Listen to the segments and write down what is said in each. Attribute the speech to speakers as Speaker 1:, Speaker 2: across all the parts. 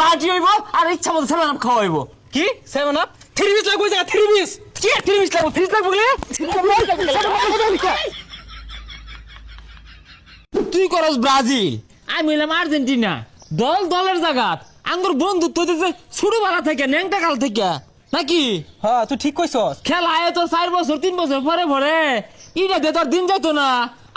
Speaker 1: Party হইব আর ইচ্ছা মতো সেভেন আপ খাওয়া হইব।
Speaker 2: কি 7 আপ 3 পিস লাগবে যা 3 পিস
Speaker 1: কি 30 লাগবে 30 লাগবে বলে তুই করস ব্রাজিল আমি হইলাম আর্জেন্টিনা। দল দলের জায়গাত আঙ্গুর বন্ধুত্ব হইতেছে ছোটবেলা থেকে ন্যাংটা কাল থেকে নাকি?
Speaker 2: হ্যাঁ তুই ঠিক কইছস।
Speaker 1: খেলা আয় তো 4 বছর 3 বছর পরে পরে ইটা দিয়ে তোর দিন যাইতো না।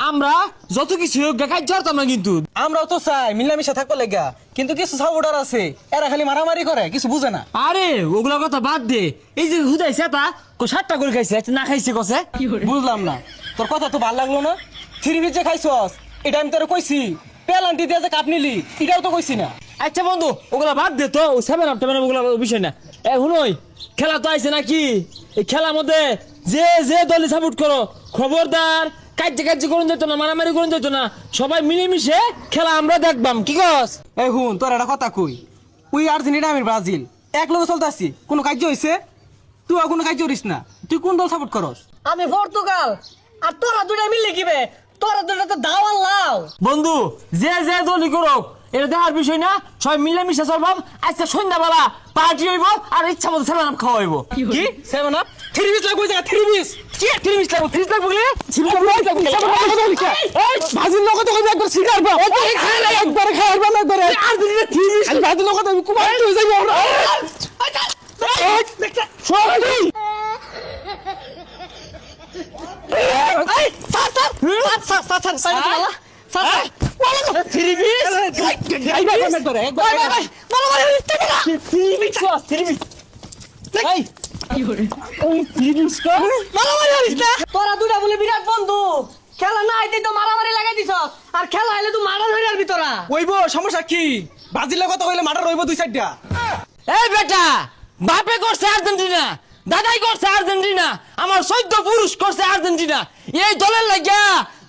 Speaker 1: আমরা যত কিছু হোক কাজ করতাম না কিন্তু।
Speaker 2: আমরাও তো চাই মিলামিশা থাকবো লাগা, কিন্তু কিছু সাপোর্টার আছে এরা খালি মারামারি করে, কিছু বুঝে না।
Speaker 1: আরে ওগুলা কথা বাদ দে, এই যে হুদাইছে তা কো 7টা করে খাইছে না খাইছে কসে
Speaker 2: বুঝলাম না, তোর কথা তো ভালো লাগলো না। 3 পিস যে খাইছস এটা আমি তোরে কইছি, পেলান্টি দিয়ে যে কাপ নিলি এটাও তো কইছি না।
Speaker 1: আচ্ছা বন্ধু ওগুলা বাদ দে তো, 7 আপ ওগুলা বিষয় না। এ হুনই খেলা তো আইছে নাকি? এই খেলার মধ্যে যে যে দলে সাপোর্ট করো খবরদার কাজ করুন যেত না, মারামারি করুন যেত না, সবাই মিলেমিশে খেলা আমরা দেখবাম। কি কস?
Speaker 2: এই হুন তোর একটা কথা কই, তুই আর্জেন্টিনা আমি ব্রাজিল এক লগে চলতেছি, কোনো কাজ হইছে? তুই কোনো কাজ করিস না। তুই কোন দল সাপোর্ট করস?
Speaker 3: আমি পর্তুগাল। আর তোরা দুইটা মিললে কিবে? তোরা দুইটা তো দাওয়াল লাও।
Speaker 1: বন্ধু যে যে দলই করুক এটা দেখার বিষয় না, সবাই মিলেমিশে চলবাম। আজকে সন্ধ্যাবেলা পার্টি হইব আর ইচ্ছা মতো সেভেন আপ খাওয়া হইব।
Speaker 2: কি 7 আপ 3 পিস লাগবে যা 3 পিস
Speaker 1: কি 30 লাগবে 30 লাগবে বলে
Speaker 2: ভাজির লোক তো একবার শিকার পাও একবার খাইবা না একবার আর্জেন্টিনা 3 পিস ভাজির লোক তো কুমার হয়ে যাবে আমরা
Speaker 3: তোরা দুইটা বলে বিরাট বন্ধু, খেলা না আইতে তো মারামারি লাগাই দিছ, আর খেলা আইলে তো মারা ধরে আসবি তোরা।
Speaker 2: ওইবো সমস্যা কি? ব্রাজিলের কথা কইলে মাঠে রইব 2-4টা।
Speaker 1: এই বেটা বাপে করছে আর্জেন্টিনা, দাদাই করছে আর্জেন্টিনা, আমার 14 পুরুষ করছে আর্জেন্টিনা। এই দলের লাগিয়া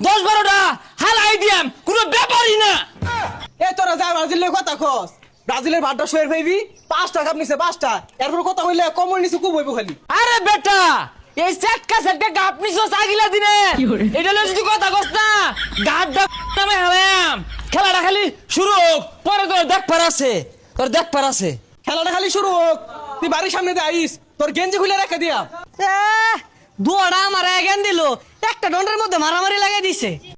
Speaker 1: 10-12টা হাল আইডিয়াম কোনো ব্যাপারই না।
Speaker 2: এ তোরা যা ব্রাজিলের কথা কস, ব্রাজিলের ভাতটা শুয়ে পাইবি 5টা কাপ নিছে 5টা, এরপর কথা কইলে কমল নিছে খুব হইব খালি।
Speaker 1: আরে বেটা এই সেটকা গাপ নিছস আগিলা দিনে, এটা লয়ে যদি কথা কস না গাড্ডা নামে হারাম। খেলাটা খালি শুরু হোক, পরে তোর দেখবার আছে, তোর দেখবার আছে।
Speaker 2: খেলাটা খালি শুরু হোক, তুই বাড়ির সামনে দিয়ে আইস, তোর গেঞ্জি খুলে রেখে দিয়া।
Speaker 3: দুয়াটা আমার এগেন দিল, একটা দণ্ডের মধ্যে মারামারি লাগাই দিছে।